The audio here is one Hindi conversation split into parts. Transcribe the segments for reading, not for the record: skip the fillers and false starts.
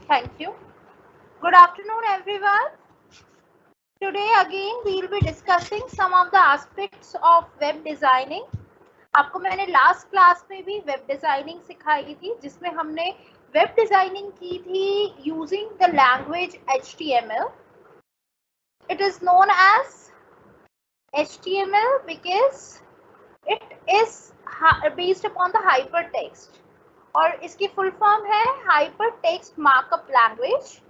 Thank you. Good afternoon, everyone. Today again we will be discussing some of the aspects of web designing. आपको मैंने लास्ट क्लास में भी वेब डिजाइनिंग सिखाई थी, जिसमें हमने वेब डिजाइनिंग की थी using the language HTML. It is known as HTML because it is based upon the hypertext. और इसकी फुल फॉर्म है हाइपरटेक्स्ट मार्कअप लैंग्वेज,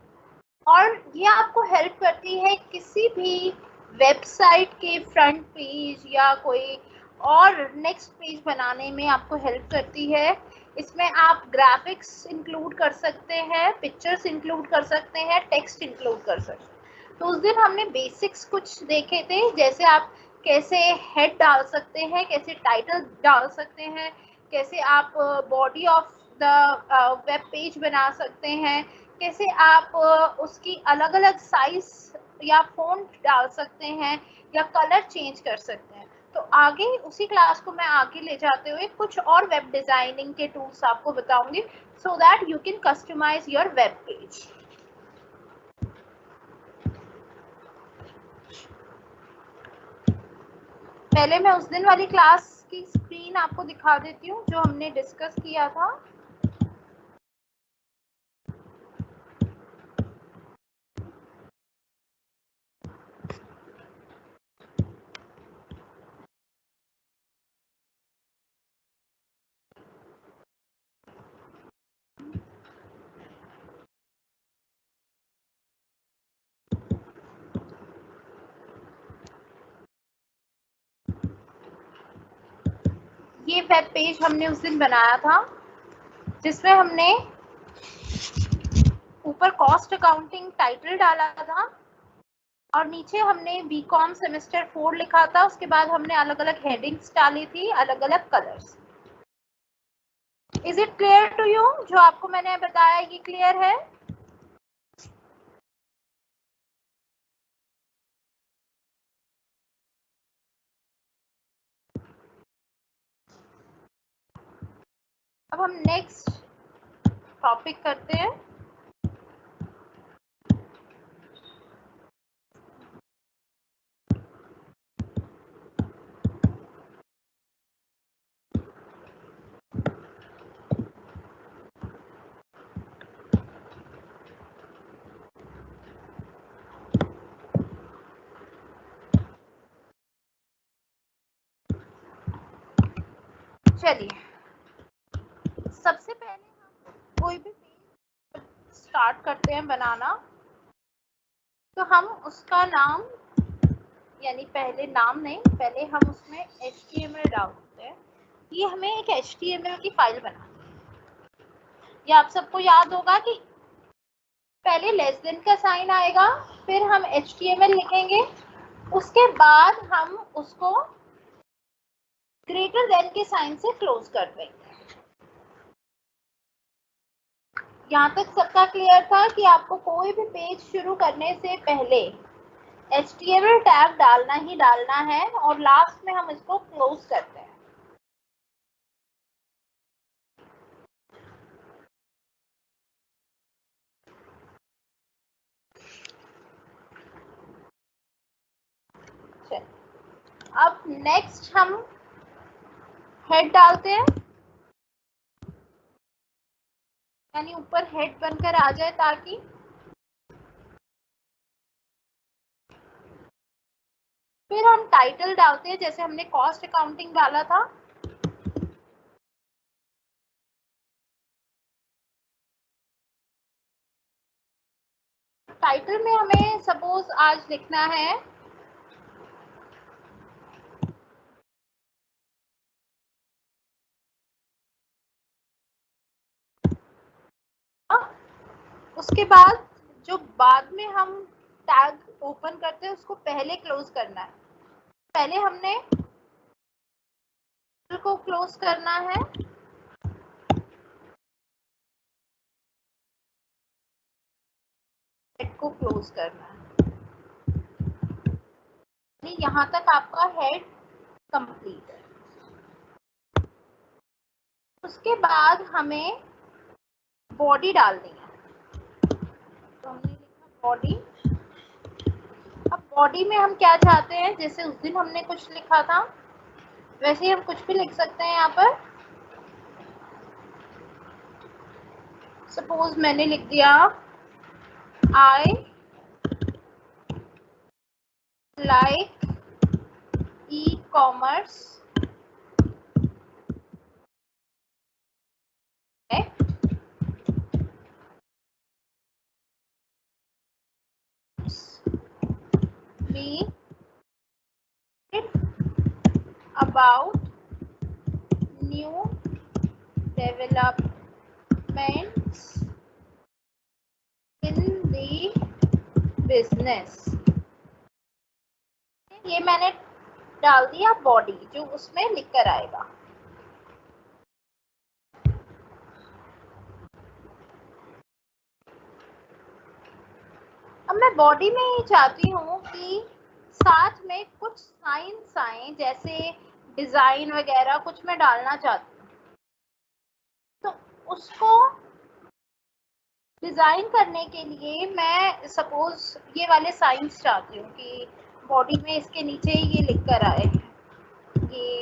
और ये आपको हेल्प करती है किसी भी वेबसाइट के फ्रंट पेज या कोई और नेक्स्ट पेज बनाने में आपको हेल्प करती है। इसमें आप ग्राफिक्स इंक्लूड कर सकते हैं, पिक्चर्स इंक्लूड कर सकते हैं, टेक्स्ट इंक्लूड कर सकते हैं। तो उस दिन हमने बेसिक्स कुछ देखे थे, जैसे आप कैसे हेड डाल सकते हैं, कैसे टाइटल डाल सकते हैं, कैसे आप body of the web page बना सकते हैं, कैसे आप उसकी अलग अलग साइज या फॉन्ट डाल सकते हैं या कलर चेंज कर सकते हैं। तो आगे उसी क्लास को मैं आगे ले जाते हुए कुछ और वेब डिजाइनिंग के टूल्स आपको बताऊंगी, so that you can customize your web page. पहले मैं उस दिन वाली क्लास की स्क्रीन आपको दिखा देती हूँ जो हमने डिस्कस किया था। ये वेब पेज हमने उस दिन बनाया था, जिसमें हमने ऊपर कॉस्ट अकाउंटिंग टाइटल डाला था और नीचे हमने बीकॉम सेमेस्टर 4 लिखा था। उसके बाद हमने अलग अलग हेडिंग्स डाली थी, अलग अलग colours. Is it clear to you? जो आपको मैंने बताया ये क्लियर है? अब हम नेक्स्ट टॉपिक करते हैं। चलिए, सबसे पहले हम कोई भी पेज स्टार्ट करते हैं बनाना, तो हम उसका नाम, यानी पहले नाम नहीं, पहले हम उसमें HTML डालते हैं। ये हमें एक HTML की फाइल बनानी है। ये आप सबको याद होगा कि पहले लेस देन का साइन आएगा, फिर हम HTML लिखेंगे, उसके बाद हम उसको ग्रेटर देन के साइन से क्लोज कर देंगे। यहाँ तक सबका क्लियर था कि आपको कोई भी पेज शुरू करने से पहले HTML टैग डालना ही डालना है और लास्ट में हम इसको क्लोज करते हैं। अब नेक्स्ट हम हेड डालते हैं, यानी ऊपर हेड बनकर आ जाए ताकि फिर हम टाइटल डालते हैं, जैसे हमने कॉस्ट अकाउंटिंग डाला था। टाइटल में हमें सपोज आज लिखना है उसके बाद जो बाद में हम टैग ओपन करते हैं उसको पहले क्लोज करना है। पहले हमने को क्लोज करना है, हेड को क्लोज करना है। यहाँ तक आपका हेड कंप्लीट है। उसके बाद हमें बॉडी डालनी है। बॉडी। अब बॉडी में हम क्या चाहते हैं, जैसे उस दिन हमने कुछ लिखा था वैसे ही हम कुछ भी लिख सकते हैं यहाँ पर। सपोज मैंने लिख दिया I like e commerce we about new developments in the business। ये मैंने डाल दिया बॉडी, जो उसमें लिख कर आएगा। अब मैं बॉडी में ये चाहती हूँ कि साथ में कुछ साइंस आए, जैसे डिजाइन वगैरह कुछ मैं डालना चाहती हूँ, तो उसको डिजाइन करने के लिए मैं सपोज ये वाले साइंस चाहती हूँ कि बॉडी में इसके नीचे ये लिख कर आए, ये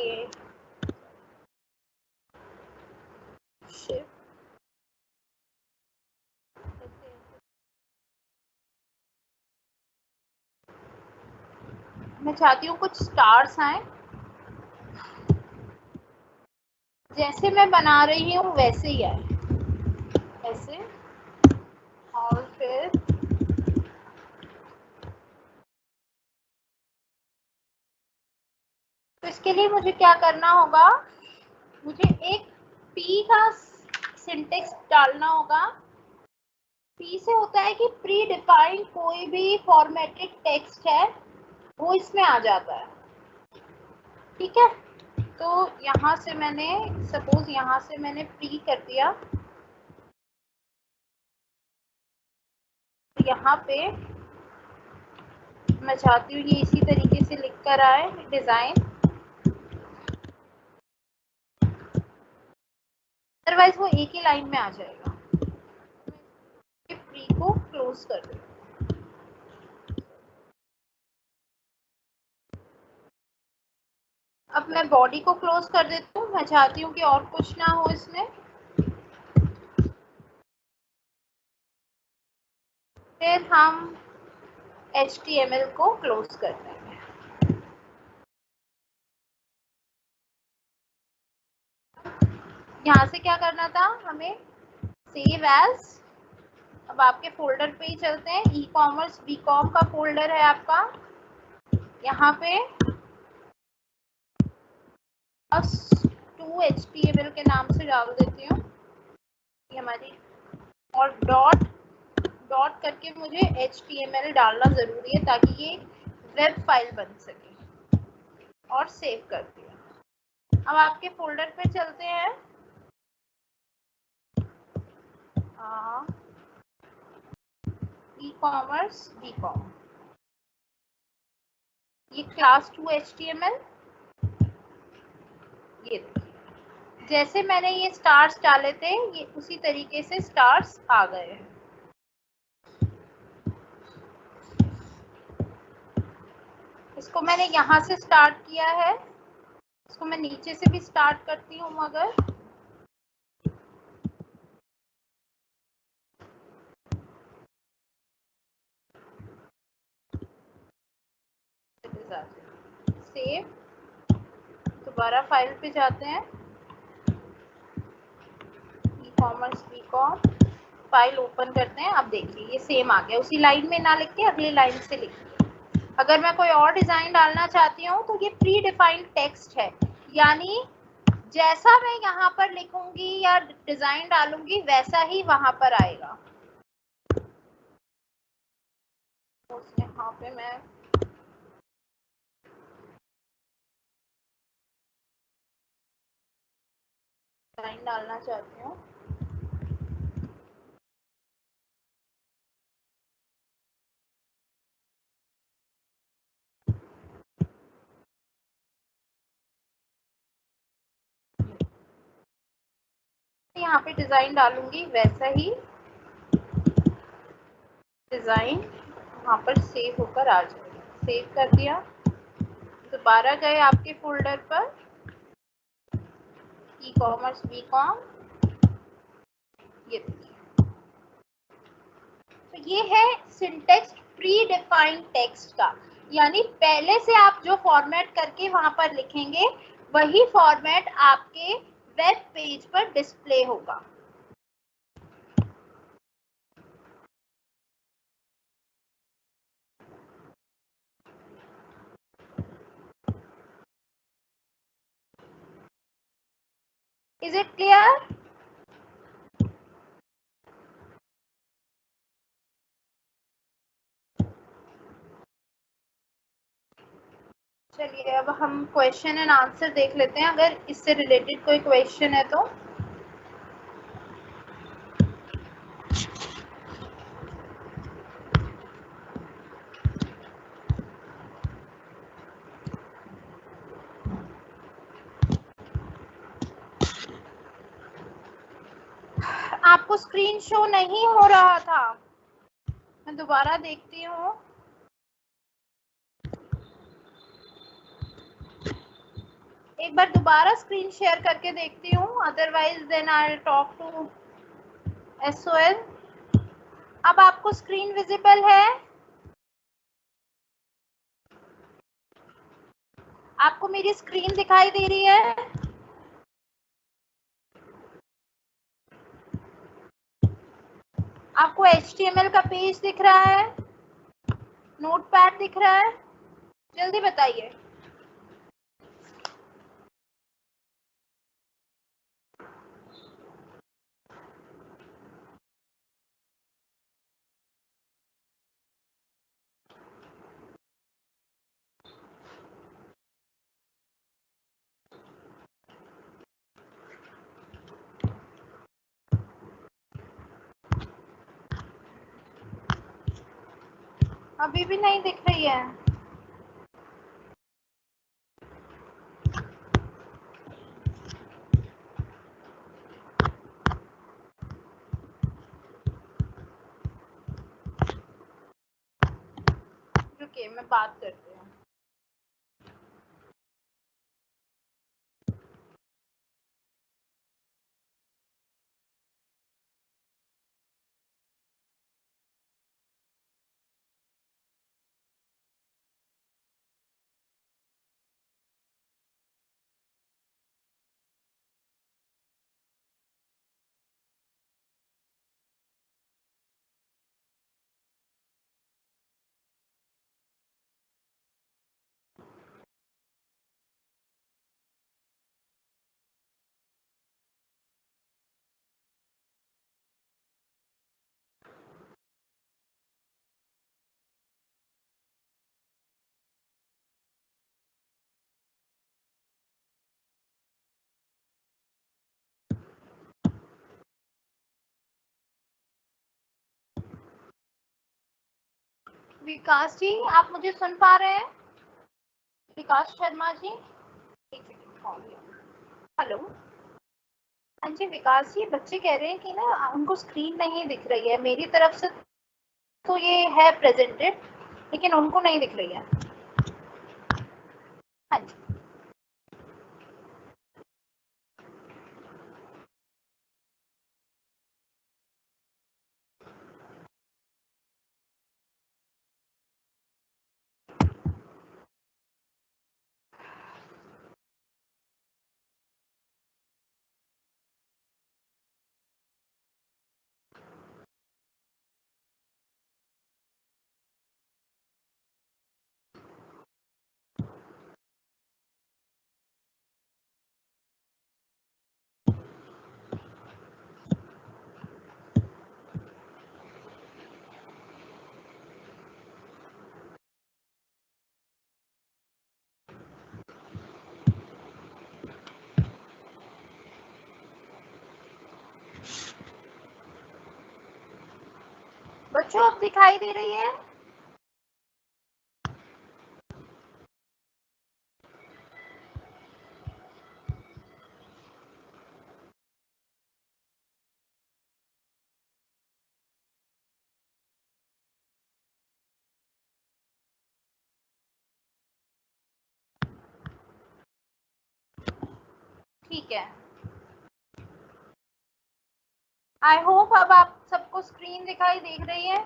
मैं चाहती हूँ कुछ स्टार्स आए, जैसे मैं बना रही हूँ वैसे ही आए, ऐसे। और फिर तो इसके लिए मुझे क्या करना होगा, मुझे एक पी का सिंटेक्स डालना होगा। पी से होता है कि प्री डिफाइंड कोई भी फॉर्मेटेड टेक्स्ट है वो इसमें आ जाता है, ठीक है। तो यहाँ से मैंने सपोज यहाँ से मैंने प्री कर दिया, यहाँ पे मैं चाहती हूँ ये इसी तरीके से लिख कर आए डिजाइन, अदरवाइज वो एक ही लाइन में आ जाएगा। प्री को क्लोज कर दो। अब मैं बॉडी को क्लोज कर देती हूँ, मैं चाहती हूँ कि और कुछ ना हो इसमें। फिर हम HTML को क्लोज कर देंगे। यहाँ से क्या करना था हमें, सेव एज। अब आपके फोल्डर पे ही चलते हैं, ई कॉमर्स बीकॉम का फोल्डर है आपका, यहाँ पे 2 HTML के नाम से डाल देती हूँ ये हमारी, और डॉट करके मुझे HTML डालना जरूरी है ताकि ये वेब फाइल बन सके, और सेव कर दिया। अब आपके फोल्डर पे चलते हैं, ई कॉमर्स बीकॉम, ये क्लास 2 HTML, ये देखिए जैसे मैंने ये स्टार्स डाले थे ये उसी तरीके से स्टार्स आ गए हैं। इसको मैंने यहाँ से स्टार्ट किया है, इसको मैं नीचे से भी स्टार्ट करती हूँ अगर, सेव, दोबारा फाइल पे जाते हैं, e commerce BCom, file open करते हैं। अब देखिए ये सेम आ गया, उसी लाइन में ना लिख के अगली लाइन से लिखिए। अगर मैं कोई और डिजाइन डालना चाहती हूँ तो ये प्री डिफाइंड टेक्स्ट है, यानी जैसा मैं यहाँ पर लिखूंगी या डिजाइन डालूंगी वैसा ही वहां पर आएगा। यहाँ पे मैं डिजाइन डालना चाहती हूँ, यहाँ पे डिजाइन डालूंगी वैसा ही डिजाइन वहाँ पर सेव होकर आ जाएगा। सेव कर दिया, दोबारा गए आपके फोल्डर पर ई कॉमर्स बीकॉम, ये देखिए। तो ये है सिंटेक्स प्री डिफाइंड टेक्स्ट का, यानी पहले से आप जो फॉर्मेट करके वहां पर लिखेंगे वही फॉर्मेट आपके वेब पेज पर डिस्प्ले होगा। Is it clear? चलिए अब हम क्वेश्चन एंड आंसर देख लेते हैं, अगर इससे रिलेटेड कोई क्वेश्चन है तो। आपको स्क्रीन शो नहीं हो रहा था, मैं दोबारा देखती हूँ। एक बार दोबारा स्क्रीन शेयर करके देखती हूँ, otherwise then I will talk to SOL। अब आपको स्क्रीन विजिबल है? आपको मेरी स्क्रीन दिखाई दे रही है? आपको HTML का पेज दिख रहा है? नोटपैड दिख रहा है? जल्दी बताइए। अभी भी नहीं दिख रही है? रुकिए मैं बात करती हूँ। विकास जी, आप मुझे सुन पा रहे हैं? विकास शर्मा जी, एक सेकंड। हेलो। हाँ जी विकास जी, बच्चे कह रहे हैं कि ना उनको स्क्रीन नहीं दिख रही है, मेरी तरफ से तो ये है प्रेजेंटेड, लेकिन उनको नहीं दिख रही है। हाँ जी। बच्चों अब दिखाई दे रही है? ठीक है, आई होप अब आप सबको स्क्रीन दिखाई देख रही है।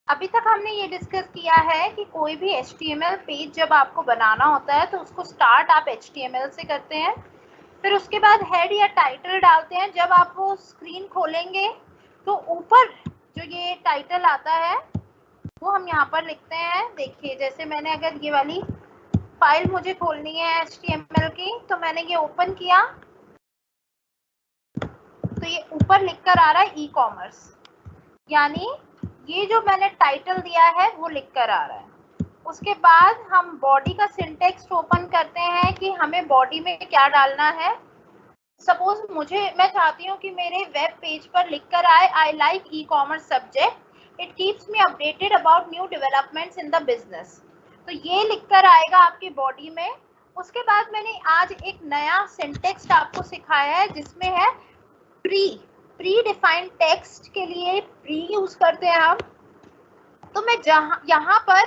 अभी तक हमने ये डिस्कस किया है कि कोई भी HTML पेज जब आपको बनाना होता है तो उसको स्टार्ट आप HTML से करते हैं, फिर उसके बाद हेड या टाइटल डालते हैं। जब आप वो स्क्रीन खोलेंगे तो ऊपर जो ये टाइटल आता है वो हम यहाँ पर लिखते हैं। देखिए, जैसे मैंने अगर ये वाली फाइल मुझे खोलनी है HTML की, तो मैंने ये ओपन किया तो ये ऊपर लिख कर आ रहा है ई कॉमर्स, यानी ये जो मैंने टाइटल दिया है वो लिख कर आ रहा है। उसके बाद हम बॉडी का सिंटेक्स ओपन करते हैं कि हमें बॉडी में क्या डालना है। सपोज मैं चाहती हूँ कि मेरे वेब पेज पर लिख कर आए, I like e commerce subject, it keeps me updated about new developments in the business. तो ये लिख कर आएगा आपकी बॉडी में। उसके बाद मैंने आज एक नया सिंटेक्स आपको सिखाया है जिसमें है प्री डिफाइंड टेक्स्ट के लिए प्री यूज करते हैं हम। तो मैं यहाँ पर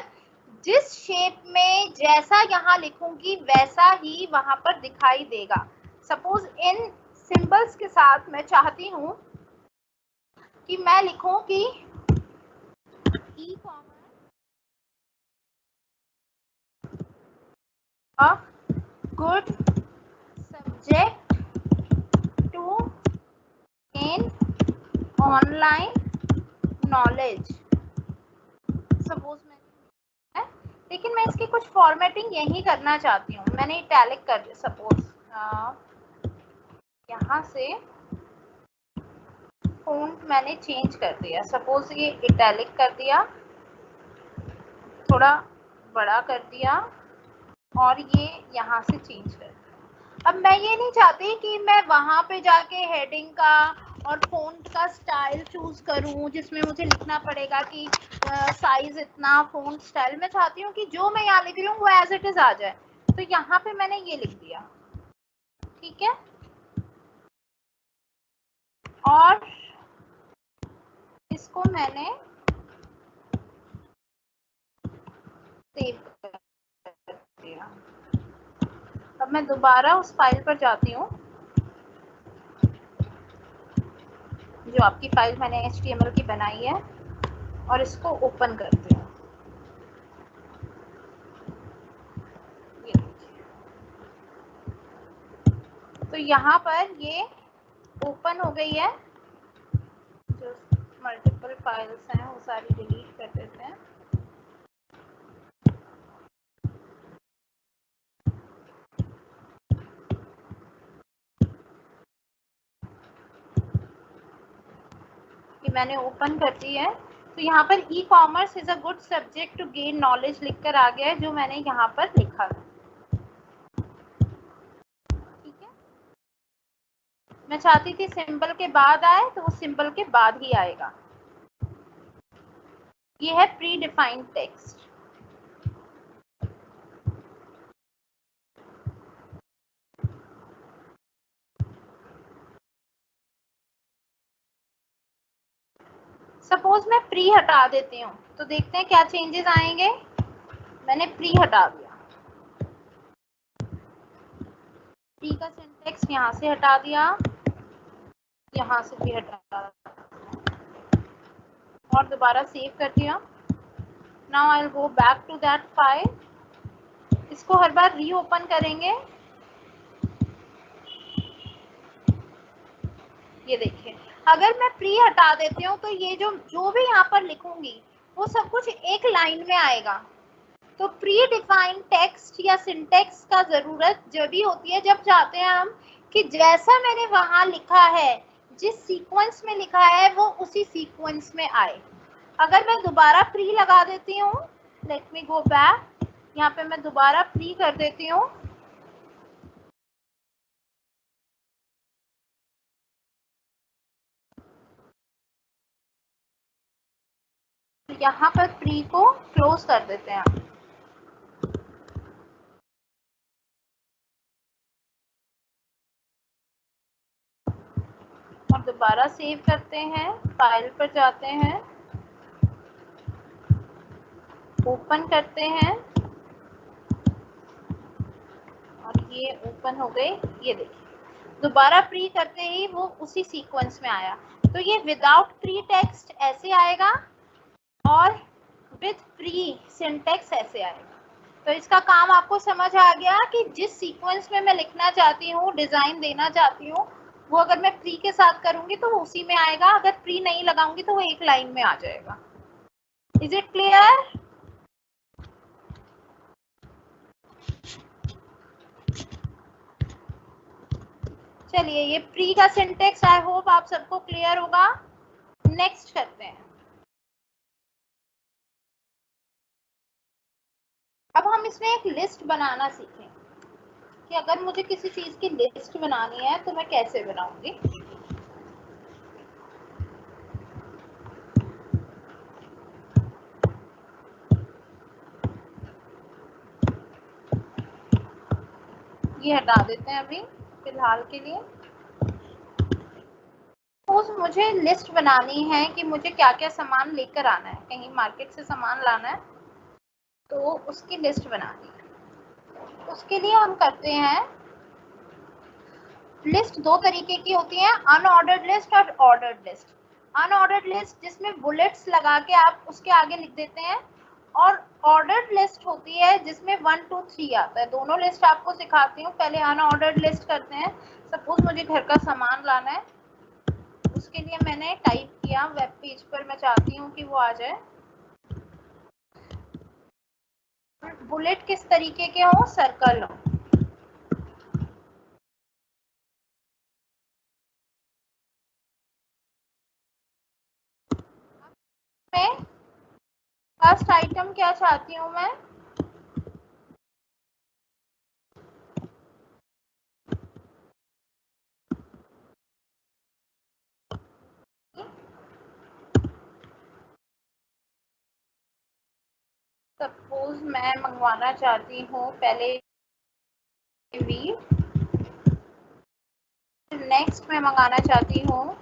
जिस शेप में जैसा यहाँ लिखूंगी वैसा ही वहां पर दिखाई देगा। सपोज इन सिंबल्स के साथ मैं चाहती हूँ कि मैं लिखूं कि e commerce a good subject to gain online knowledge. Suppose मैं, लेकिन मैं इसकी कुछ फॉर्मेटिंग यही करना चाहती हूँ। मैंने इटैलिक कर दिया, सपोज यहाँ से फ़ॉन्ट मैंने चेंज कर दिया। सपोज ये इटैलिक कर दिया, थोड़ा बड़ा कर दिया और ये यहाँ से चेंज कर दिया। अब मैं ये नहीं चाहती कि मैं वहाँ पे जाके हेडिंग का और फ़ॉन्ट का स्टाइल चूज करूँ जिसमें मुझे लिखना पड़ेगा कि साइज इतना, फ़ॉन्ट स्टाइल। मैं चाहती हूँ कि जो मैं यहाँ लिख रही हूँ वो एज इट इज आ जाए। तो यहाँ पे मैंने ये लिख दिया, ठीक है। और इसको मैंने सेव कर दिया। अब मैं दोबारा उस फाइल पर जाती हूँ, जो आपकी फाइल मैंने HTML की बनाई है, और इसको ओपन करती हूँ। तो यहाँ पर ये ओपन हो गई है। जो मल्टीपल फाइल्स हैं वो सारी डिलीट कर देते हैं। कि मैंने ओपन कर दी है। तो यहाँ पर e commerce is a good subject to gain knowledge लिखकर आ गया है, जो मैंने यहाँ पर लिखा है, ठीक है। मैं चाहती थी सिंबल के बाद आए, तो वो सिंबल के बाद ही आएगा। ये है प्री डिफाइंड टेक्स्ट। सपोज मैं प्री हटा देती हूँ तो देखते हैं क्या चेंजेस आएंगे। मैंने प्री हटा दिया, प्री का सिंटेक्स यहाँ से हटा दिया, यहाँ से भी हटा दिया और दोबारा सेव कर दिया। Now I will go back to that file. इसको हर बार रीओपन करेंगे। ये देखिए, अगर मैं प्री हटा देती हूँ तो ये जो भी यहाँ पर लिखूंगी वो सब कुछ एक लाइन में आएगा। तो प्री डिफाइंड टेक्स्ट या सिंटेक्स का जरूरत जब भी होती है जब चाहते हैं हम कि जैसा मैंने वहां लिखा है, जिस सीक्वेंस में लिखा है वो उसी सीक्वेंस में आए। अगर मैं दोबारा प्री लगा देती हूँ, लेट मी गो बैक, यहाँ पे मैं दोबारा प्री कर देती हूँ। यहाँ पर प्री को क्लोज कर देते हैं। और दोबारा सेव करते हैं, फाइल पर जाते हैं, ओपन करते हैं और ये ओपन हो गई। ये देखिए दोबारा प्री करते ही वो उसी सीक्वेंस में आया। तो ये विदाउट प्री टेक्स्ट ऐसे आएगा और विथ प्री सिंटेक्स ऐसे आएगा। तो इसका काम आपको समझ आ गया कि जिस सीक्वेंस में मैं लिखना चाहती हूँ, डिजाइन देना चाहती हूँ, वो अगर मैं प्री के साथ करूंगी तो वो उसी में आएगा, अगर प्री नहीं लगाऊंगी तो वो एक लाइन में आ जाएगा। Is it clear? चलिए ये प्री का सिंटेक्स आई होप आप सबको क्लियर होगा। नेक्स्ट करते हैं। अब हम इसमें एक लिस्ट बनाना सीखें कि अगर मुझे किसी चीज की लिस्ट बनानी है तो मैं कैसे बनाऊंगी। ये हटा देते हैं अभी फिलहाल के लिए। तो मुझे लिस्ट बनानी है कि मुझे क्या क्या सामान लेकर आना है, कहीं मार्केट से सामान लाना है तो उसकी लिस्ट बनानी है। उसके लिए हम करते हैं, लिस्ट दो तरीके की होती है, अनऑर्डर्ड लिस्ट और ऑर्डर्ड लिस्ट। अनऑर्डर्ड लिस्ट जिसमें बुलेट्स लगा के आप उसके आगे लिख देते हैं, और ऑर्डर्ड लिस्ट होती है जिसमें 1 2 3 आता है। दोनों लिस्ट आपको सिखाती हूँ। पहले अनऑर्डर्ड लिस्ट करते हैं। सपोज मुझे घर का सामान लाना है, उसके लिए मैंने टाइप किया वेब पेज पर, मैं चाहती हूँ कि वो आ जाए। बुलेट किस तरीके के हो? सर्कल हो। मैं फर्स्ट आइटम क्या चाहती हूँ मैं? सपोज मैं मंगवाना चाहती हूँ पहले वीट, नेक्स्ट मैं मंगाना चाहती हूँ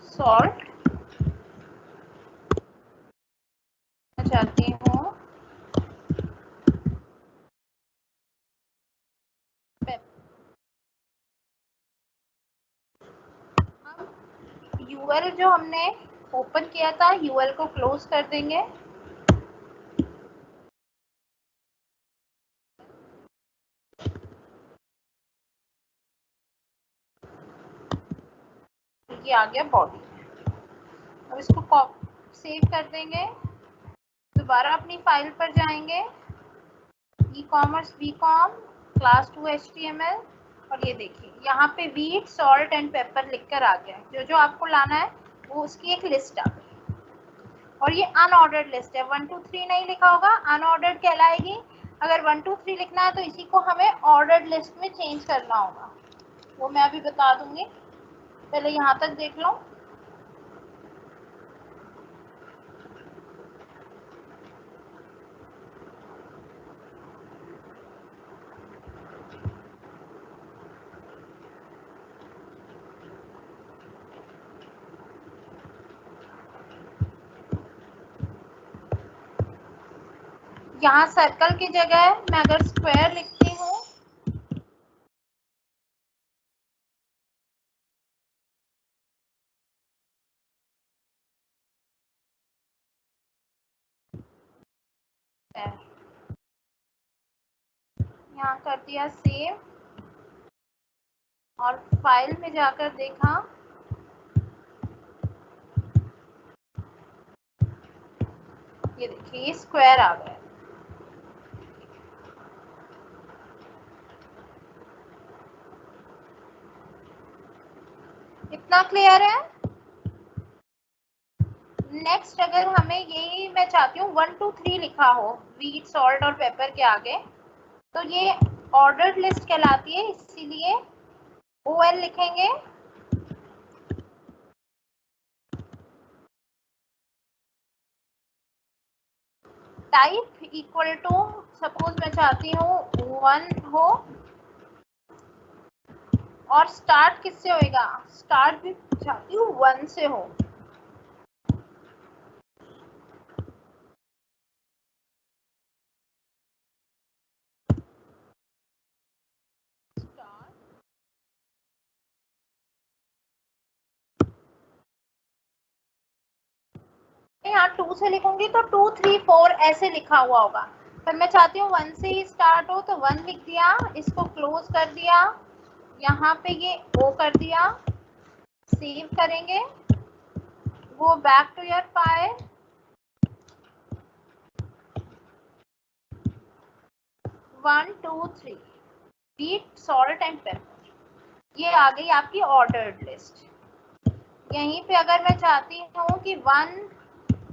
सॉल्ट, चाहती हूँ अब यूएल जो हमने ओपन किया था, यूएल को क्लोज कर देंगे। ये आ गया बॉडी। अब इसको सेव कर देंगे, दोबारा अपनी फाइल पर जाएंगे, e commerce BCom class 2 HTML, और ये देखिए यहाँ पे वीट सॉल्ट एंड पेपर लिखकर आ गया। जो जो आपको लाना है वो उसकी एक लिस्ट आ गई। और ये अनऑर्डर्ड लिस्ट है, 1 2 3 नहीं लिखा होगा, अनऑर्डर्ड कहलाएगी। अगर 1 2 3 लिखना है तो इसी को हमें ऑर्डर्ड लिस्ट में चेंज करना होगा, वो मैं अभी बता दूंगी। पहले यहाँ तक देख लो। यहाँ सर्कल की जगह मैं अगर स्क्वायर लिखती हूँ, यहाँ कर दिया सेव और फाइल में जाकर देखा, ये देखिए ये स्क्वायर आ गया। इतना क्लियर है? नेक्स्ट अगर हमें यही मैं चाहती हूँ 1 2 3 लिखा हो वीट सॉल्ट और पेपर के आगे, तो ये ऑर्डर्ड लिस्ट कहलाती है, इसीलिए OL लिखेंगे। टाइप इक्वल टू, सपोज मैं चाहती हूँ 1 हो, और स्टार्ट किससे होएगा? स्टार्ट भी चाहती हूँ 1 से हो। यहाँ 2 से लिखूंगी तो 2 3 4 ऐसे लिखा हुआ होगा, पर मैं चाहती हूँ 1 से ही स्टार्ट हो, तो 1 लिख दिया, इसको क्लोज कर दिया, यहाँ पे ये ओ कर दिया, सेव करेंगे, go back to your file, 1 2 3 beat salt and pepper, ये आ गई आपकी ऑर्डर्ड लिस्ट। यहीं पे अगर मैं चाहती हूँ कि 1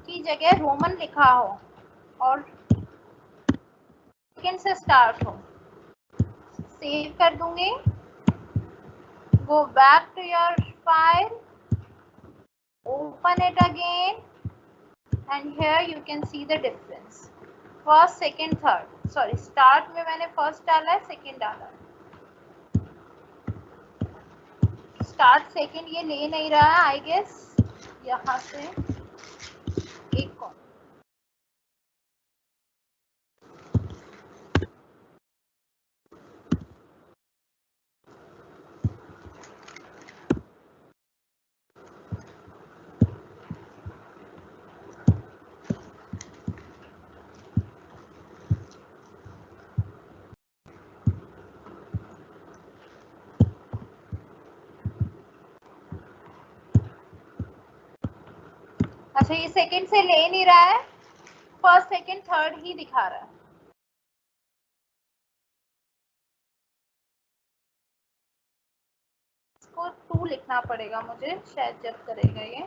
की जगह रोमन लिखा हो और सेकंड से स्टार्ट हो, सेव कर दूंगी, go back to your file, open it again, and here you can see the difference, first second third, sorry start में मैंने first डाला है, second डाला है, start second ये ले नहीं रहा है I guess, यहाँ से एक कॉल। अच्छा ये सेकंड से ले नहीं रहा है, फर्स्ट सेकंड थर्ड ही दिखा रहा है। इसको 2 लिखना पड़ेगा मुझे, शायद जब करेगा ये,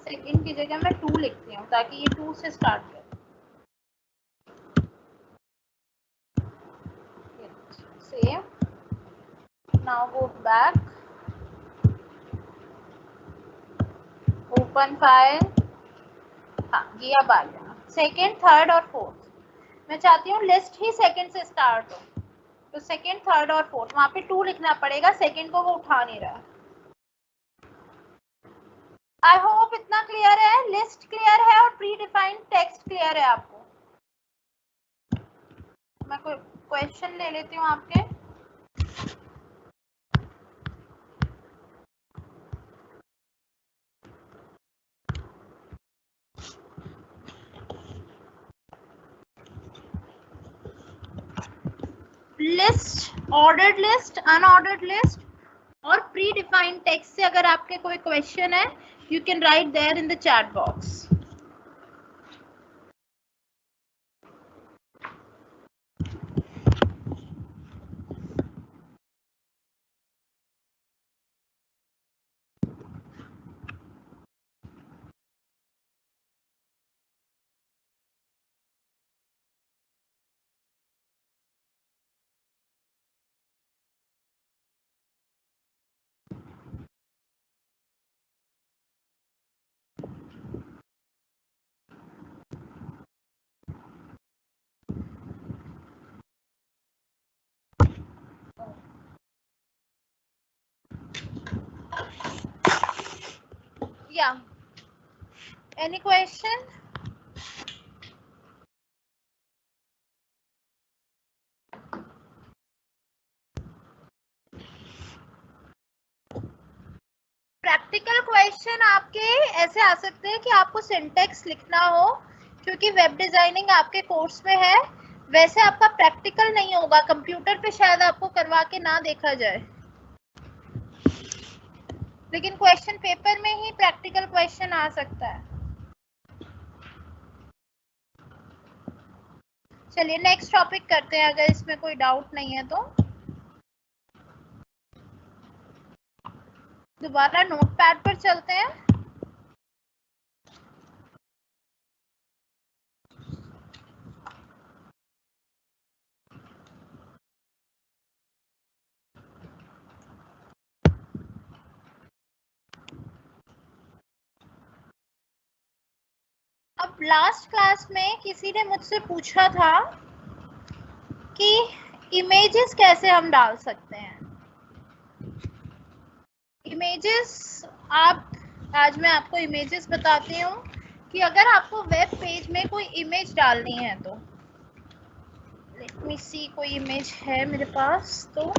सेकंड की जगह मैं 2 लिखती हूँ ताकि ये 2 से स्टार्ट करे। Save, now go back, open file, हाँ ये अब आ गया, सेकंड थर्ड और फोर्थ। मैं चाहती हूँ लिस्ट ही सेकंड से स्टार्ट हो, तो सेकंड थर्ड और फोर्थ, वहां पे 2 लिखना पड़ेगा, सेकंड को वो उठा नहीं रहा। आई होप इतना क्लियर है, लिस्ट क्लियर है और प्री डिफाइंड टेक्स्ट क्लियर है आपको। मैं कोई क्वेश्चन ले लेती हूँ आपके। List, ordered list, unordered list और प्री डिफाइंड टेक्स्ट से अगर आपके कोई क्वेश्चन है, you can write there in the chat box. Yeah. Any question? Practical question आपके ऐसे आ सकते हैं कि आपको सिंटेक्स लिखना हो, क्योंकि वेब डिजाइनिंग आपके कोर्स में है, वैसे आपका प्रैक्टिकल नहीं होगा, कंप्यूटर पे शायद आपको करवा के ना देखा जाए, लेकिन क्वेश्चन पेपर में ही प्रैक्टिकल क्वेश्चन आ सकता है। चलिए नेक्स्ट टॉपिक करते हैं, अगर इसमें कोई डाउट नहीं है तो। दोबारा नोटपैड पर चलते हैं। अब लास्ट क्लास में किसी ने मुझसे पूछा था कि इमेजेस कैसे हम डाल सकते हैं, इमेजेस, आप आज मैं आपको इमेजेस बताती हूँ कि अगर आपको वेब पेज में कोई इमेज डालनी है तो लेट मी सी, कोई इमेज है मेरे पास तो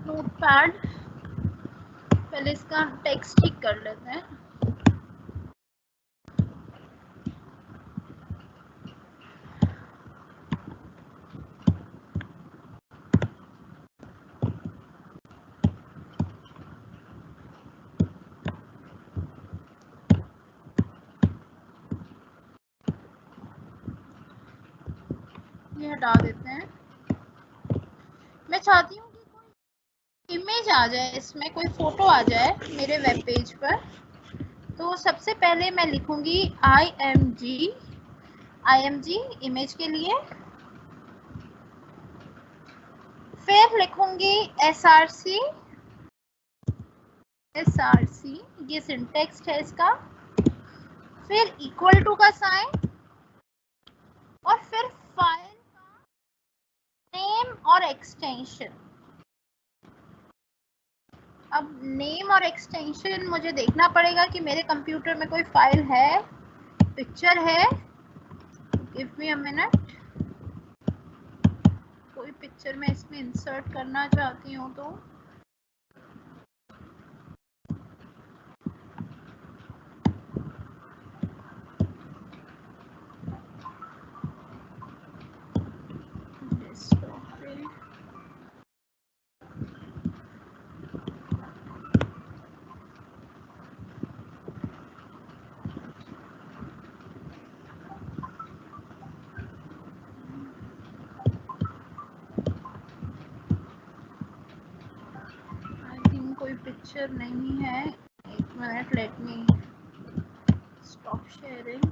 नोटपैड, पहले इसका टेक्स्ट ठीक कर लेते हैं। ये हटा देते हैं। मैं चाहती हूँ कि कोई इमेज आ जाए, इसमें कोई फोटो आ जाए मेरे वेब पेज पर। तो सबसे पहले मैं लिखूंगी IMG इमेज के लिए, फिर लिखूंगी SRC, ये सिंटेक्स है इसका, फिर इक्वल टू का साइन और फिर फाइल का नेम और एक्सटेंशन। अब नेम और एक्सटेंशन मुझे देखना पड़ेगा कि मेरे कंप्यूटर में कोई फाइल है, पिक्चर है। Give me a minute. कोई पिक्चर मैं इसमें इंसर्ट करना चाहती हूँ तो डेस्कटॉप पे आई थिंक कोई पिक्चर नहीं है। एक minute, let me stop sharing.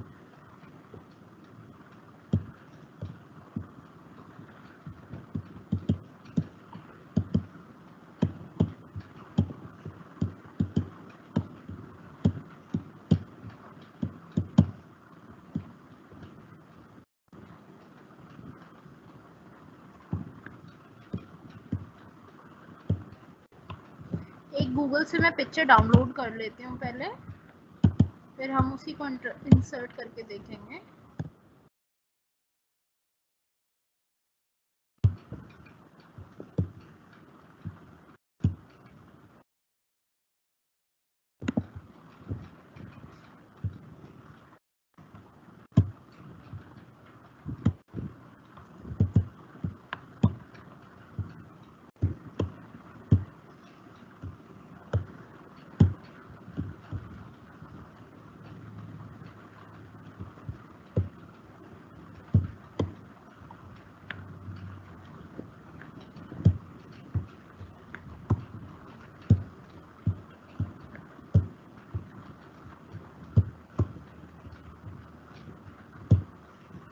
एक गूगल से मैं पिक्चर डाउनलोड कर लेती हूँ पहले, फिर हम उसी को इंसर्ट करके देखेंगे।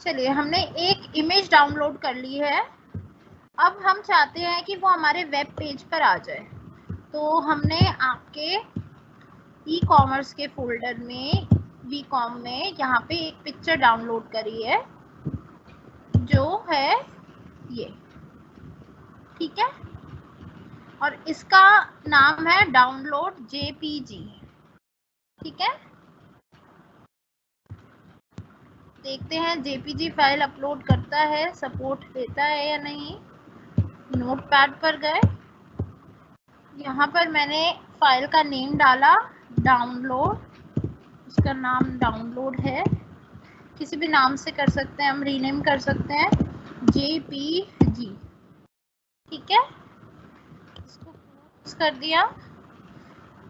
चलिए, हमने एक इमेज डाउनलोड कर ली है। अब हम चाहते हैं कि वो हमारे वेब पेज पर आ जाए। तो हमने आपके ई कॉमर्स के फोल्डर में वीकॉम में यहाँ पे एक पिक्चर डाउनलोड करी है जो है ये, ठीक है। और इसका नाम है डाउनलोड JPG, ठीक है। देखते हैं JPG फाइल अपलोड करता है, सपोर्ट देता है या नहीं। नोटपैड पर गए, यहाँ पर मैंने फाइल का नेम डाला डाउनलोड, उसका नाम डाउनलोड है, किसी भी नाम से कर सकते हैं, हम रीनेम कर सकते हैं JPG, ठीक है। इसको क्लोज कर दिया।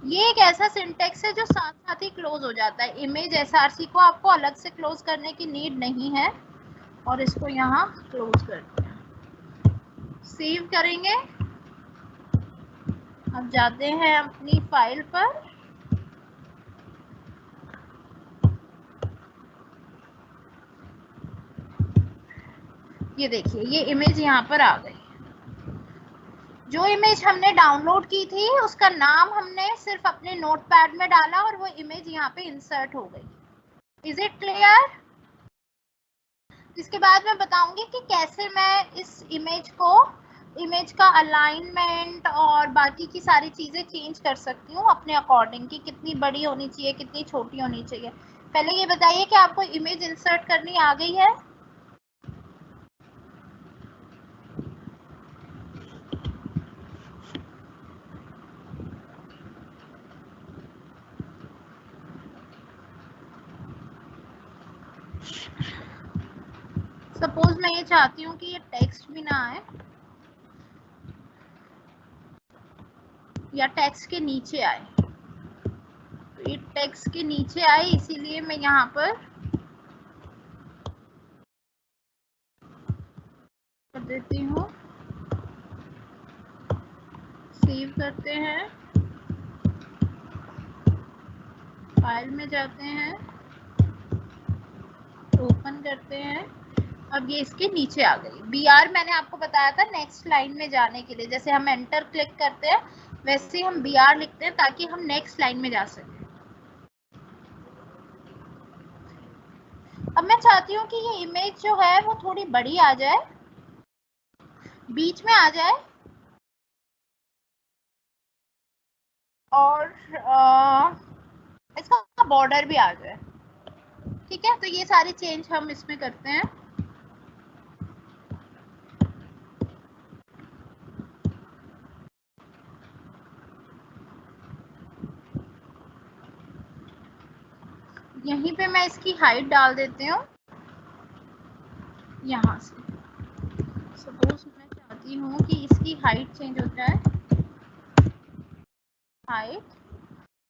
ये एक ऐसा सिंटेक्स है जो साथ साथ ही क्लोज हो जाता है। इमेज SRC को आपको अलग से क्लोज करने की नीड नहीं है। और इसको यहाँ क्लोज करते हैं, सेव करेंगे। अब जाते हैं अपनी फाइल पर, ये देखिए ये इमेज यहाँ पर आ गई। जो इमेज हमने डाउनलोड की थी उसका नाम हमने सिर्फ अपने नोटपैड में डाला और वो इमेज यहाँ पे इंसर्ट हो गई। Is it clear? इसके बाद मैं बताऊंगी कि कैसे मैं इस इमेज का अलाइनमेंट और बाकी की सारी चीजें चेंज कर सकती हूँ अपने अकॉर्डिंग, कि कितनी बड़ी होनी चाहिए, कितनी छोटी होनी चाहिए। पहले ये बताइए कि आपको इमेज इंसर्ट करनी आ गई है? सपोज मैं ये चाहती हूँ कि ये टेक्स्ट भी ना आए या टेक्स्ट के नीचे आए, तो ये टेक्स्ट के नीचे आए, इसीलिए मैं यहाँ पर कर देती हूँ, सेव करते हैं, फाइल में जाते हैं, ओपन करते हैं। अब ये इसके नीचे आ गई। BR मैंने आपको बताया था नेक्स्ट लाइन में जाने के लिए, जैसे हम एंटर क्लिक करते हैं वैसे हम BR लिखते हैं ताकि हम नेक्स्ट लाइन में जा सकें। अब मैं चाहती हूँ कि ये इमेज जो है वो थोड़ी बड़ी आ जाए, बीच में आ जाए और इसका बॉर्डर भी आ जाए। ठीक है, तो ये सारी चेंज हम इसमें करते हैं। यहीं पे मैं इसकी हाइट डाल देती हूँ, यहाँ से सपोज मैं चाहती हूँ कि इसकी हाइट चेंज हो जाए, हाइट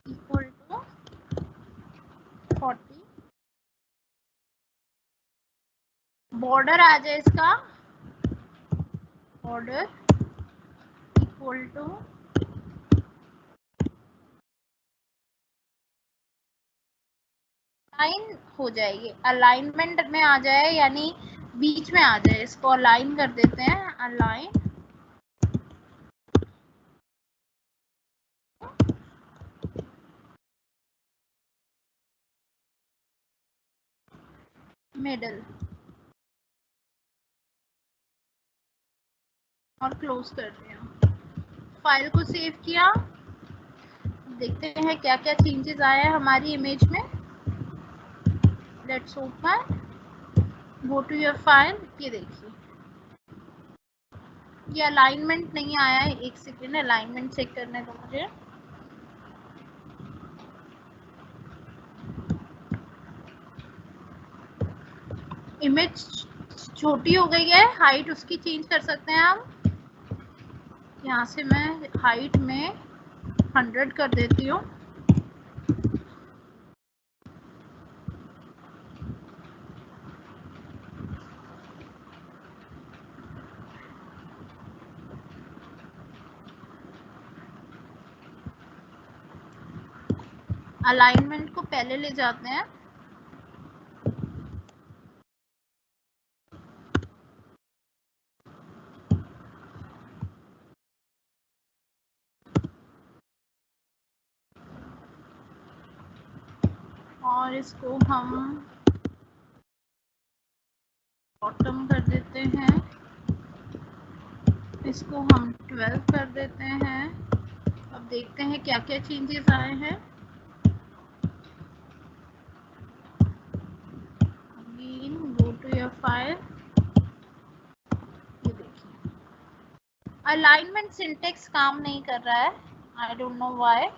इक्वल टू 40, बॉर्डर आ जाए इसका, बॉर्डर इक्वल टू लाइन हो जाएगी, अलाइनमेंट में आ जाए, यानी बीच में आ जाए। इसको अलाइन कर देते हैं, अलाइन मिडल और क्लोज कर दिया। फाइल को सेव किया, देखते हैं क्या क्या चेंजेस आए हैं हमारी इमेज में। Let's open, go to your file. ये देखिए ये अलाइनमेंट नहीं आया है, एक सेकेंड अलाइनमेंट चेक करने दो मुझे। इमेज छोटी हो गई है, हाइट उसकी चेंज कर सकते हैं हम। यहाँ से मैं हाइट में 100 कर देती हूँ। अलाइनमेंट को पहले ले जाते हैं, और इसको हम बॉटम कर देते हैं, इसको हम 12 कर देते हैं। अब देखते हैं क्या क्या चेंजेस आए हैं। Again go to your file, ये देखिए अलाइनमेंट सिंटेक्स काम नहीं कर रहा है, I don't know why.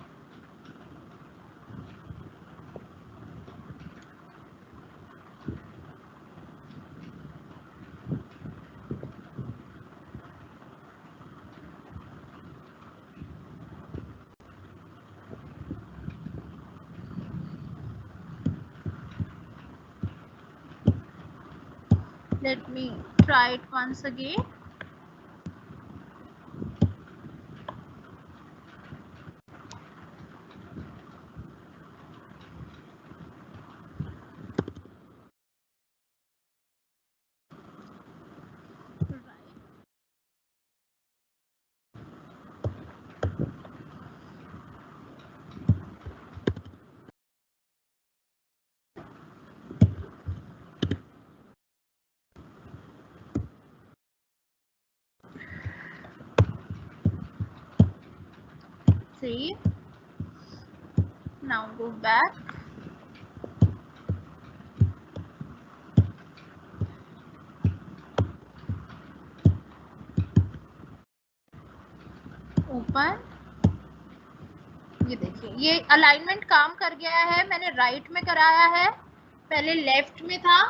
Let me try it once again. save. Now go back. Open. ये देखिए ये अलाइनमेंट काम कर गया है। मैंने राइट में कराया है, पहले लेफ्ट में था।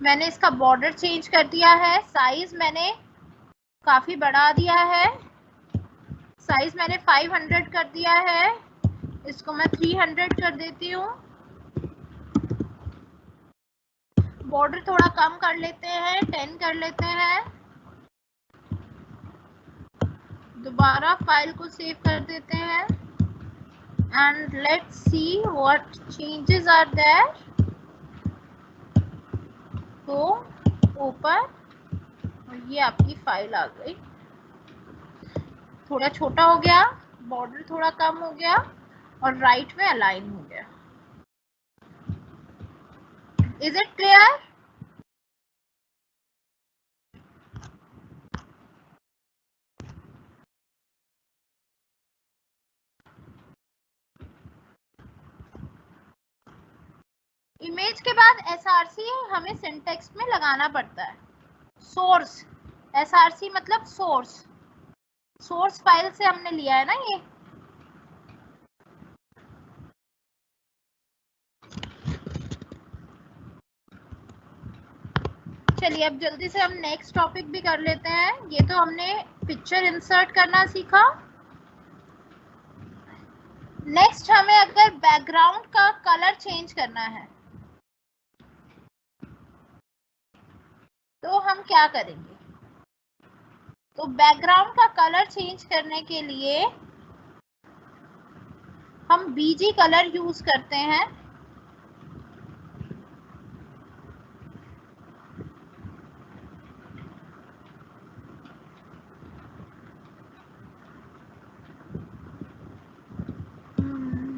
मैंने इसका बॉर्डर चेंज कर दिया है, साइज मैंने काफी बढ़ा दिया है, साइज मैंने 500 कर दिया है, इसको मैं 300 कर देती हूँ। बॉर्डर थोड़ा कम कर लेते हैं, 10 कर लेते हैं। दोबारा फाइल को सेव कर देते हैं and let's see what changes are there. तो ओपन, और ये आपकी फाइल आ गई। थोड़ा छोटा हो गया, बॉर्डर थोड़ा कम हो गया और राइट में अलाइन हो गया। Is it clear? इमेज के बाद एसआरसी हमें सिंटेक्स में लगाना पड़ता है। सोर्स, एसआरसी मतलब सोर्स, सोर्स फाइल से हमने लिया है ना ये। चलिए अब जल्दी से हम नेक्स्ट टॉपिक भी कर लेते हैं। ये तो हमने पिक्चर इंसर्ट करना सीखा। नेक्स्ट हमें अगर बैकग्राउंड का कलर चेंज करना है तो हम क्या करेंगे? तो बैकग्राउंड का कलर चेंज करने के लिए हम बीजी कलर यूज करते हैं।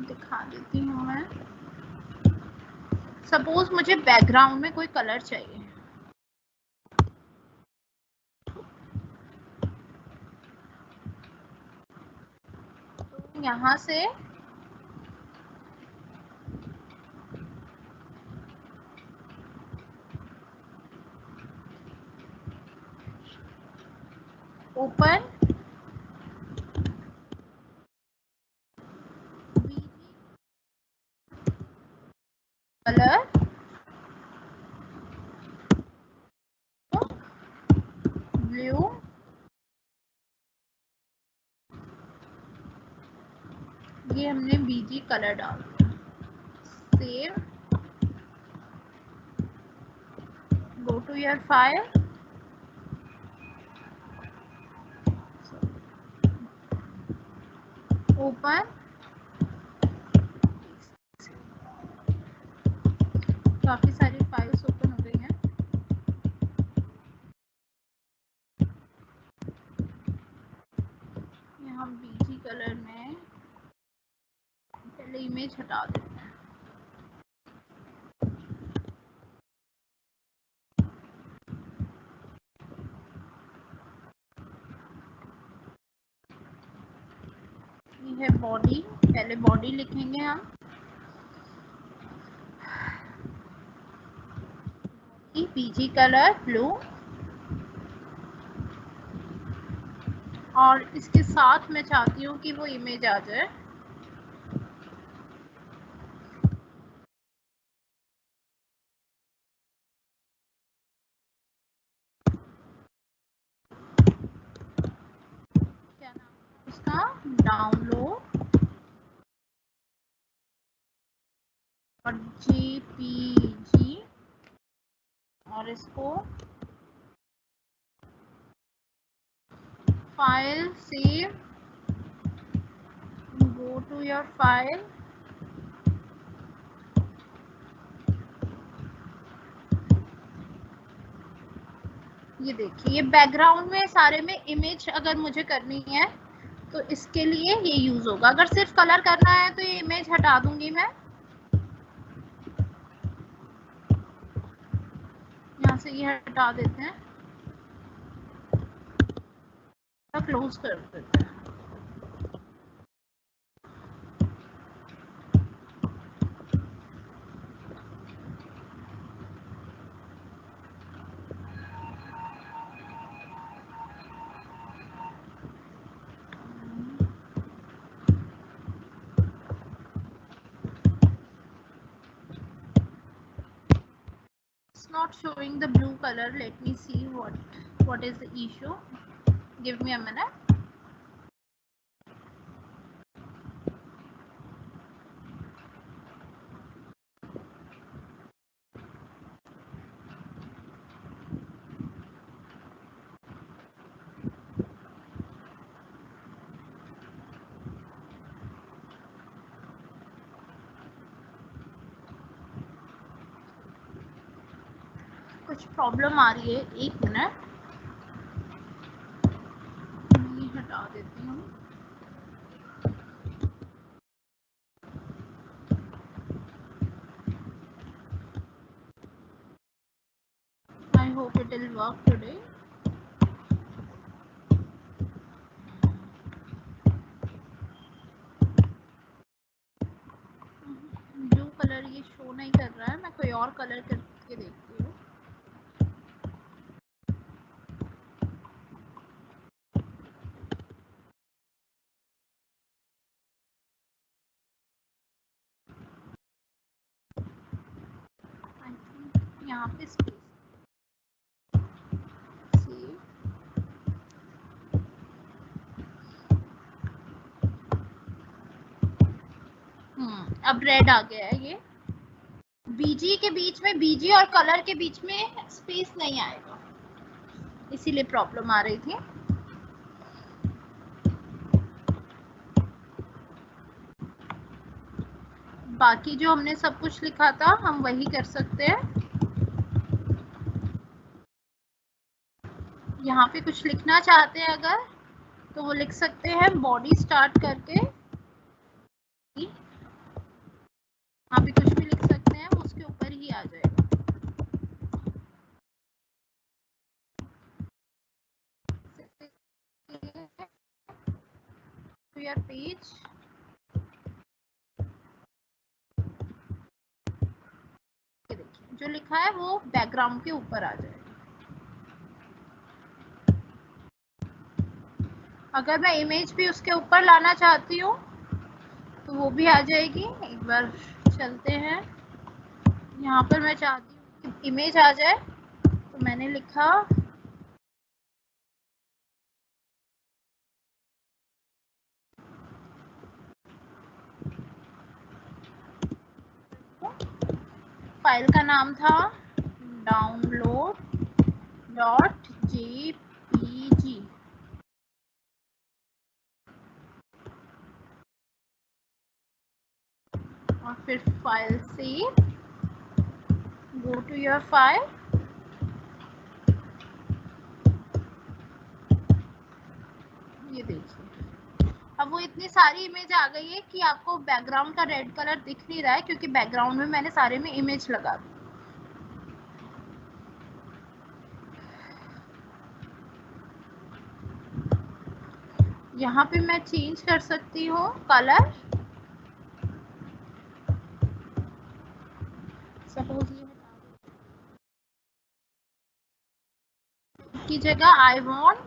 दिखा देती हूँ मैं। सपोज मुझे बैकग्राउंड में कोई कलर चाहिए, तो यहाँ से ओपन, कलर, ब्लू, ये हमने बीजी कलर डाल दिया। Save, go to your file, open. काफी सारी फाइल्स ओपन हो गई हैं। ये हम बीजी कलर में पहले इमेज हटा देते हैं। ये है बॉडी, पहले बॉडी लिखेंगे हम। बीजी कलर ब्लू, और इसके साथ मैं चाहती हूँ कि वो इमेज आ जाए। क्या नाम है उसका? डाउनलोड और जेपीजी, और इसको file save, go to your file, ये देखिए, ये बैकग्राउंड में सारे में इमेज अगर मुझे करनी है तो इसके लिए ये यूज होगा। अगर सिर्फ कलर करना है तो ये इमेज हटा दूंगी मैं, यहाँ से ये हटा देते हैं, क्लोज कर देते हैं। Not showing the blue color. Let me see what is the issue. Give me a minute. कुछ प्रॉब्लम आ रही है, एक मिनट मैं हटा देती हूँ। I hope it will work today. Blue colour ये शो नहीं कर रहा है, मैं कोई और कलर करके देखती हूँ। यहाँ पे स्पेस अब रेड आ गया है। ये बीजी के बीच में, बीजी और कलर के बीच में स्पेस नहीं आएगा, इसीलिए प्रॉब्लम आ रही थी। बाकी जो हमने सब कुछ लिखा था हम वही कर सकते हैं। यहाँ पे कुछ लिखना चाहते हैं अगर तो वो लिख सकते हैं, बॉडी स्टार्ट करके यहाँ पे कुछ भी लिख सकते हैं, वो उसके ऊपर ही आ जाएगा। to your page, देखिए जो लिखा है वो बैकग्राउंड के ऊपर आ जाएगा। अगर मैं इमेज भी उसके ऊपर लाना चाहती हूँ तो वो भी आ जाएगी। एक बार चलते हैं, यहाँ पर मैं चाहती हूँ कि इमेज आ जाए, तो मैंने लिखा फाइल का नाम था download.jpg, और फिर फाइल से गो टू योर फाइल, ये देखिए अब वो इतनी सारी इमेज आ गई है कि आपको बैकग्राउंड का रेड कलर दिख नहीं रहा है, क्योंकि बैकग्राउंड में मैंने सारे में इमेज लगा दी। यहाँ पे मैं चेंज कर सकती हूँ कलर, सपोज ये की जगह आई वांट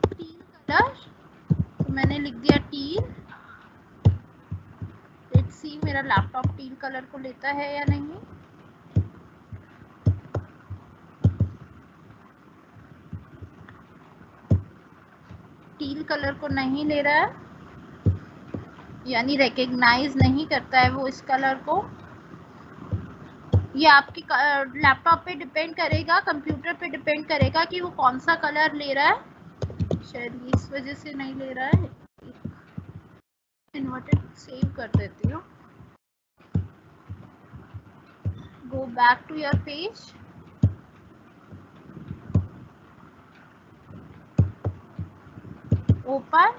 टील कलर, तो मैंने लिख दिया टील। लेट्स सी मेरा लैपटॉप टील कलर को लेता है या नहीं। टील कलर को नहीं ले रहा है, यानी रिकॉग्नाइज नहीं करता है वो इस कलर को। ये आपके लैपटॉप पे डिपेंड करेगा, कंप्यूटर पे डिपेंड करेगा कि वो कौन सा कलर ले रहा है। शायद इस वजह से नहीं ले रहा है। इन्वर्टेड सेव कर देती हूँ। Go back to your page, open,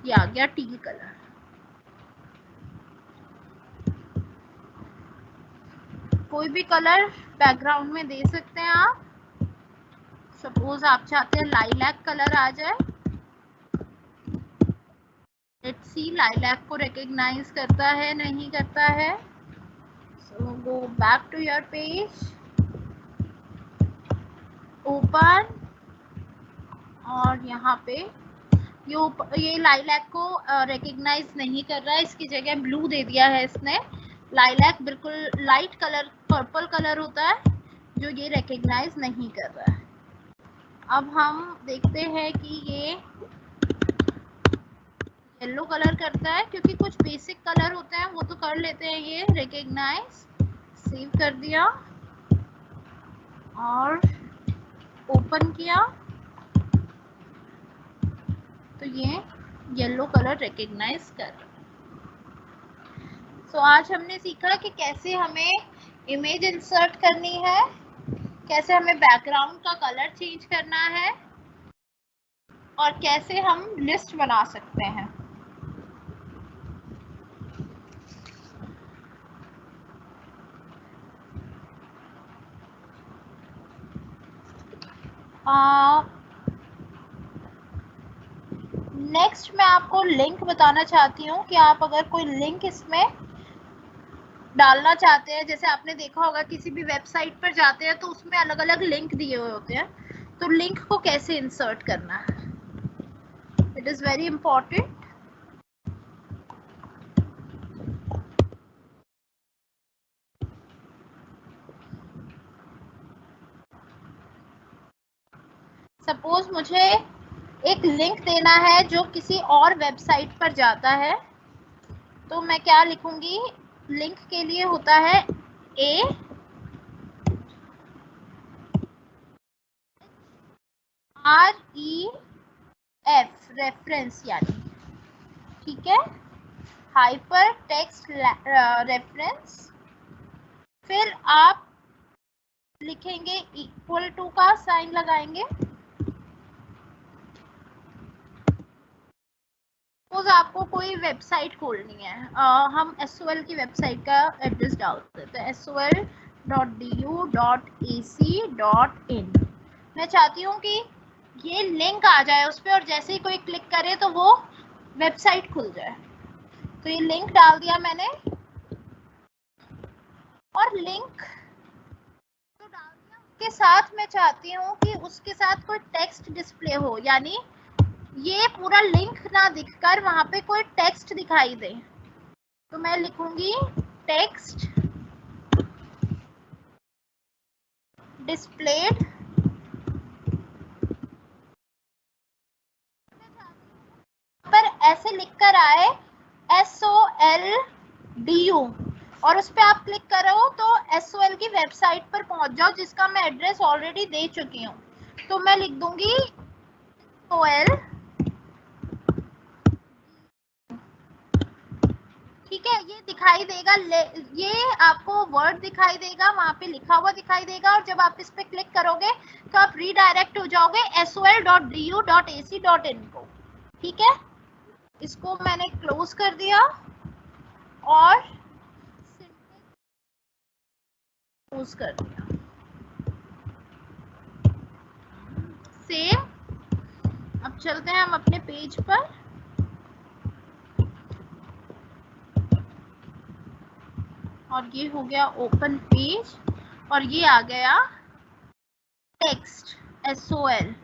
ये आ गया टील कलर। कोई भी कलर बैकग्राउंड में दे सकते हैं आप। सपोज आप चाहते हैं लाइलैक कलर आ जाए। लेट्स सी लाइलैक को रिकॉग्नाइज करता है नहीं करता है। So go back to your page, open, और यहाँ पे ये लाइलैक को रिकॉग्नाइज नहीं कर रहा है, इसकी जगह ब्लू दे दिया है इसने। लाइलैक बिल्कुल लाइट कलर पर्पल कलर होता है जो ये रिकॉग्नाइज नहीं कर रहा है। अब हम देखते हैं कि ये येलो कलर करता है, क्योंकि कुछ बेसिक कलर होते हैं वो तो कर लेते हैं ये रिकॉग्नाइज। सेव कर दिया और ओपन किया तो ये येलो कलर रिकॉग्नाइज कर रहा है। सो आज हमने सीखा कि कैसे हमें इमेज इंसर्ट करनी है, कैसे हमें बैकग्राउंड का कलर चेंज करना है, और कैसे हम लिस्ट बना सकते हैं। नेक्स्ट मैं आपको लिंक बताना चाहती हूँ कि आप अगर कोई लिंक इसमें डालना चाहते हैं, जैसे आपने देखा होगा किसी भी वेबसाइट पर जाते हैं तो उसमें अलग अलग लिंक दिए हुए होते हैं, तो लिंक को कैसे इंसर्ट करना है, it is very important. Suppose मुझे एक लिंक देना है जो किसी और वेबसाइट पर जाता है, तो मैं क्या लिखूंगी? लिंक के लिए होता है AREF, रेफरेंस यानी, ठीक है, हाइपर टेक्स्ट रेफरेंस। फिर आप लिखेंगे इक्वल टू का साइन लगाएंगे। सपोज आपको कोई वेबसाइट खोलनी है, हम SOL की वेबसाइट का एड्रेस डाल देते हैं, sol.du.ac.in। मैं चाहती हूँ कि ये लिंक आ जाए उस पर, और जैसे ही कोई क्लिक करे तो वो वेबसाइट खुल जाए। तो ये लिंक डाल दिया मैंने, और लिंक तो डाल दिया, उसके साथ मैं चाहती हूँ कि उसके साथ कोई टेक्स्ट डिस्प्ले हो, यानी ये पूरा लिंक ना दिखकर वहां पे कोई टेक्स्ट दिखाई दे। तो मैं लिखूंगी टेक्स्ट डिस्प्लेड, पर ऐसे लिखकर आए SOLDU, और उस पर आप क्लिक करो तो SOL की वेबसाइट पर पहुंच जाओ, जिसका मैं एड्रेस ऑलरेडी दे चुकी हूँ। तो मैं लिख दूंगी SOL, ठीक है, ये दिखाई देगा, ये आपको वर्ड दिखाई देगा, वहां पे लिखा हुआ दिखाई देगा, और जब आप इस पे क्लिक करोगे तो आप रीडायरेक्ट हो जाओगे sol.du.ac.in को, ठीक है। इसको मैंने क्लोज कर दिया और क्लोज कर दिया, सेव। अब चलते हैं हम अपने पेज पर, और ये हो गया ओपन पेज, और ये आ गया टेक्स्ट SOL।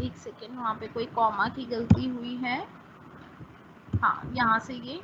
एक सेकेंड, वहां पे कोई कॉमा की गलती हुई है, हाँ, यहाँ से ये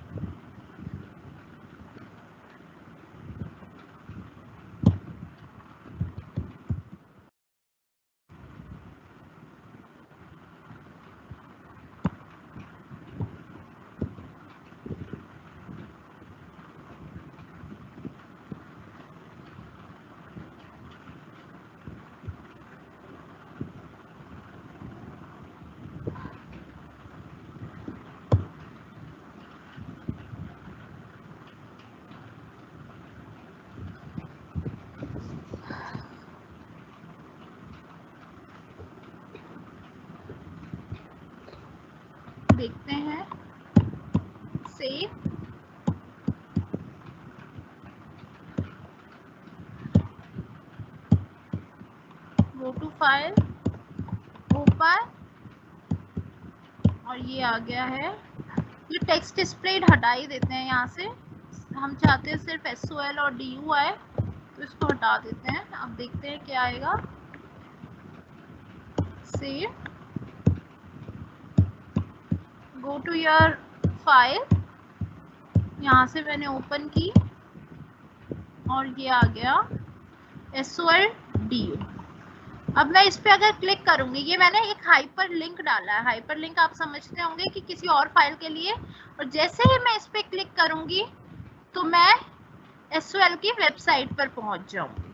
देखते हैं, save, go to file, open, और ये आ गया है। ये टेक्स्ट डिस्प्लेड हटा ही देते हैं यहाँ से, हम चाहते हैं सिर्फ SOL और DU आए, तो इसको हटा देते हैं। अब देखते हैं क्या आएगा। Save, go to your file, यहाँ से मैंने ओपन की और ये आ गया SOL DU। अब मैं इस पे अगर क्लिक करूंगी, ये मैंने एक हाइपर लिंक डाला है। हाइपर लिंक आप समझते होंगे कि किसी और फाइल के लिए, और जैसे ही मैं इस पे क्लिक करूंगी तो मैं SOL की वेबसाइट पर पहुंच जाऊंगी।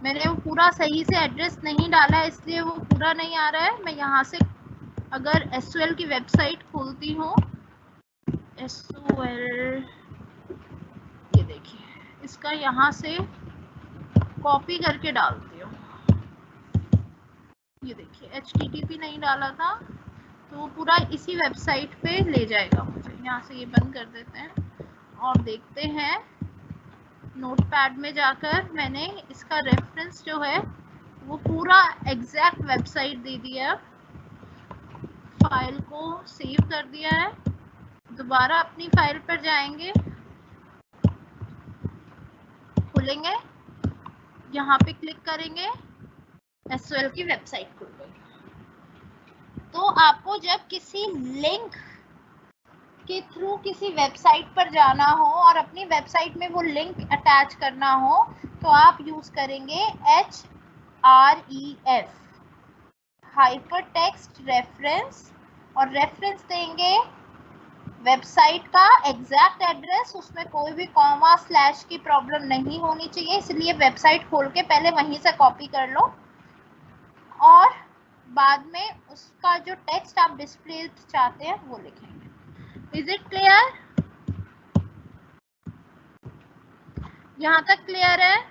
मैंने वो पूरा सही से एड्रेस नहीं डाला है, इसलिए वो पूरा नहीं आ रहा है। मैं यहाँ से अगर SOL की वेबसाइट खोलती हूँ, SOL, ये देखिए, इसका यहाँ से कॉपी करके डालती हूँ। ये देखिए, HTTP नहीं डाला था, तो वो पूरा इसी वेबसाइट पे ले जाएगा मुझे। यहाँ से ये बंद कर देते हैं और देखते हैं। नोटपैड में जाकर मैंने इसका रेफरेंस जो है वो पूरा एग्जैक्ट वेबसाइट दे दिया, फाइल को सेव कर दिया है। दोबारा अपनी फाइल पर जाएंगे, खुलेंगे, यहाँ पे क्लिक करेंगे, SOL की वेबसाइट खुल गई। तो आपको जब किसी लिंक के थ्रू किसी वेबसाइट पर जाना हो और अपनी वेबसाइट में वो लिंक अटैच करना हो, तो आप यूज करेंगे HREF, हाइपरटेक्स्ट रेफरेंस, और रेफरेंस देंगे वेबसाइट का एग्जैक्ट एड्रेस। उसमें कोई भी कॉमा स्लैश की प्रॉब्लम नहीं होनी चाहिए, इसलिए वेबसाइट खोल के पहले वहीं से कॉपी कर लो और बाद में उसका जो टेक्स्ट आप डिस्प्ले चाहते हैं वो लिखेंगे। Is it clear? यहाँ तक क्लियर है?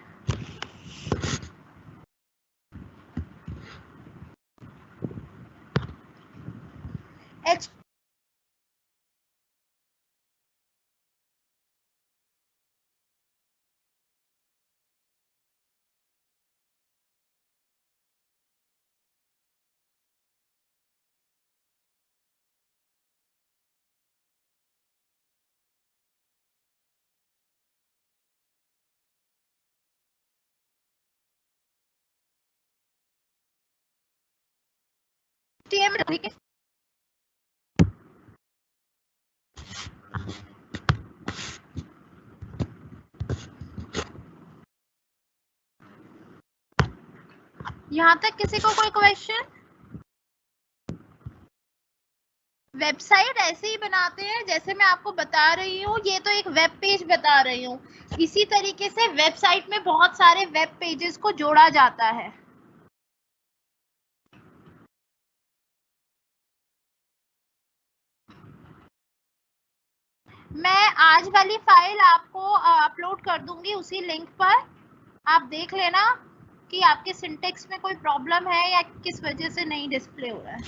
यहाँ तक किसी को कोई क्वेश्चन? वेबसाइट ऐसे ही बनाते हैं जैसे मैं आपको बता रही हूँ। ये तो एक वेब पेज बता रही हूँ, इसी तरीके से वेबसाइट में बहुत सारे वेब पेजेस को जोड़ा जाता है। मैं आज वाली फाइल आपको अपलोड कर दूंगी उसी लिंक पर, आप देख लेना कि आपके सिंटेक्स में कोई प्रॉब्लम है या किस वजह से नहीं डिस्प्ले हो रहा है।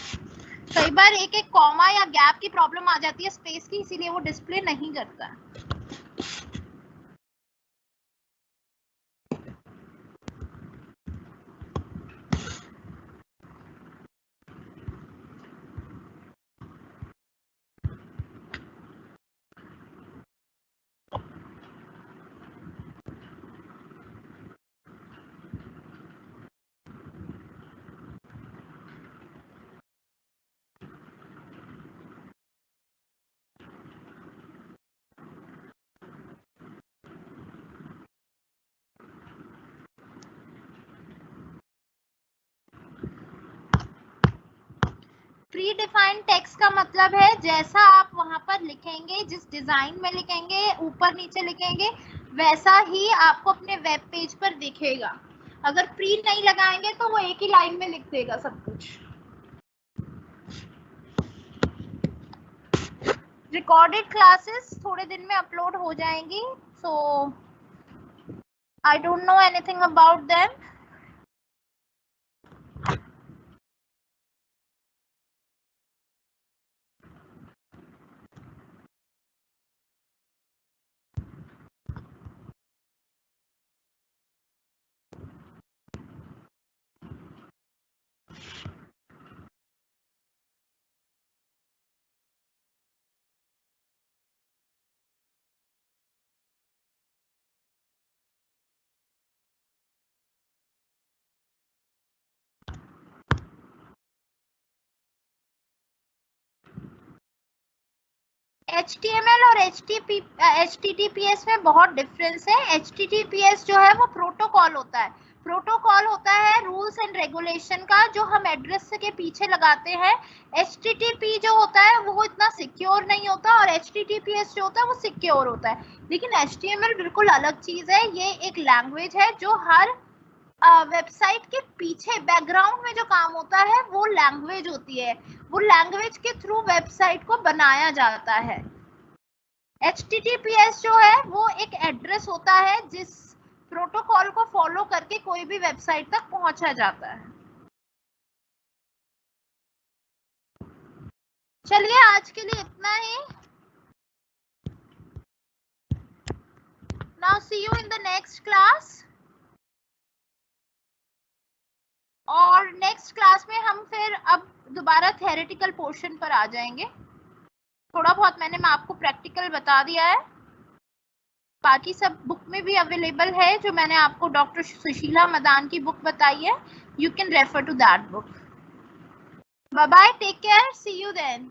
कई बार एक एक कॉमा या गैप की प्रॉब्लम आ जाती है स्पेस की, इसीलिए वो डिस्प्ले नहीं करता। प्री डिफाइंड टेक्स्ट का मतलब है जैसा आप वहां पर लिखेंगे, जिस डिजाइन में लिखेंगे, ऊपर नीचे लिखेंगे, वैसा ही आपको अपने वेब पेज पर दिखेगा। अगर प्री नहीं लगाएंगे तो वो एक ही लाइन में लिख देगा सब कुछ। रिकॉर्डेड क्लासेस थोड़े दिन में अपलोड हो जाएंगी, so I don't know anything about them. HTML और HTTPS में बहुत डिफरेंस है। HTTPS जो है वो प्रोटोकॉल होता है। प्रोटोकॉल होता है रूल्स एंड रेगुलेशन का, जो हम एड्रेस के पीछे लगाते हैं। HTTP जो होता है वो इतना सिक्योर नहीं होता, और HTTPS जो होता है वो सिक्योर होता है। लेकिन HTML बिल्कुल अलग चीज है। ये एक लैंग्वेज है जो हर वेबसाइट के पीछे बैकग्राउंड में जो काम होता है वो लैंग्वेज होती है। वो लैंग्वेज के थ्रू वेबसाइट को बनाया जाता है। HTTPS जो है वो एक एड्रेस होता है जिस प्रोटोकॉल को फॉलो करके कोई भी वेबसाइट तक पहुंचा जाता है। चलिए आज के लिए इतना ही। Now see you in the next class. और नेक्स्ट क्लास में हम फिर अब दोबारा थ्योरेटिकल पोर्शन पर आ जाएंगे। थोड़ा बहुत मैंने आपको प्रैक्टिकल बता दिया है, बाकी सब बुक में भी अवेलेबल है। जो मैंने आपको डॉक्टर सुशीला मदान की बुक बताई है, you can refer to that book. Bye bye, take care, see you then.